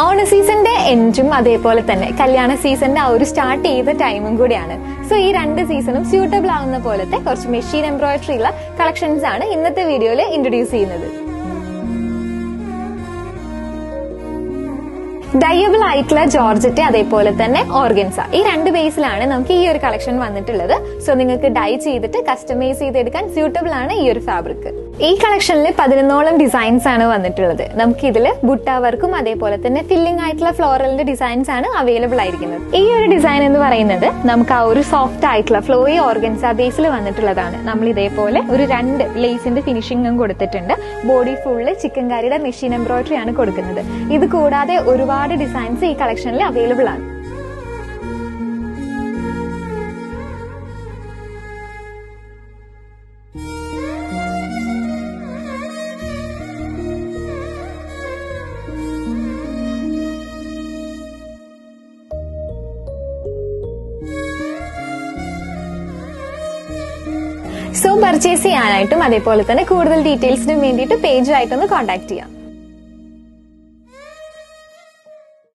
ഓണ സീസണിന്റെ എൻഡും അതേപോലെ തന്നെ കല്യാണ സീസണിന്റെ ആ ഒരു സ്റ്റാർട്ട് ചെയ്ത ടൈമും കൂടിയാണ്. സോ ഈ രണ്ട് സീസണും സ്യൂട്ടബിൾ ആവുന്ന പോലത്തെ കുറച്ച് മെഷീൻ എംബ്രോയിഡറി ഉള്ള കളക്ഷൻസ് ആണ് ഇന്നത്തെ വീഡിയോയിൽ ഇൻട്രൊഡ്യൂസ് ചെയ്യുന്നത്. ഡയബിൾ ആയിട്ടുള്ള ജോർജറ്റ് അതേപോലെ തന്നെ ഓർഗൻസ, ഈ രണ്ട് ബേസിലാണ് നമുക്ക് ഈ ഒരു കളക്ഷൻ വന്നിട്ടുള്ളത്. സോ നിങ്ങൾക്ക് ഡൈ ചെയ്തിട്ട് കസ്റ്റമൈസ് ചെയ്തെടുക്കാൻ സ്യൂട്ടബിൾ ആണ് ഈ ഒരു ഫാബ്രിക്. ഈ കളക്ഷനിൽ 11ഓളം ഡിസൈൻസ് ആണ് വന്നിട്ടുള്ളത്. നമുക്ക് ഇതിൽ ബുട്ട വർക്കും അതേപോലെ തന്നെ ഫില്ലിംഗ് ആയിട്ടുള്ള ഫ്ലോറലിന്റെ ഡിസൈൻസ് ആണ് അവൈലബിൾ ആയിരിക്കുന്നത്. ഈ ഒരു ഡിസൈൻ എന്ന് പറയുന്നത് നമുക്ക് ആ ഒരു സോഫ്റ്റ് ആയിട്ടുള്ള ഫ്ലോയി ഓർഗൻസ ബേസിൽ വന്നിട്ടുള്ളതാണ്. നമ്മൾ ഇതേപോലെ ഒരു 2 ലേസിന്റെ ഫിനിഷിംഗും കൊടുത്തിട്ടുണ്ട്. ബോഡി ഫുള്ള് ചിക്കൻ കാരിയുടെ മെഷീൻ എംബ്രോയിഡറി ആണ് കൊടുക്കുന്നത്. ഇത് കൂടാതെ ഒരുപാട് ഡിസൈൻസ് ഈ കളക്ഷനിൽ അവൈലബിൾ ആണ്. സോ പർച്ചേസ് ചെയ്യാനായിട്ടും അതേപോലെ തന്നെ കൂടുതൽ ഡീറ്റെയിൽസിനും വേണ്ടിയിട്ട് പേജുമായിട്ടൊന്ന് കോൺടാക്ട് ചെയ്യാം.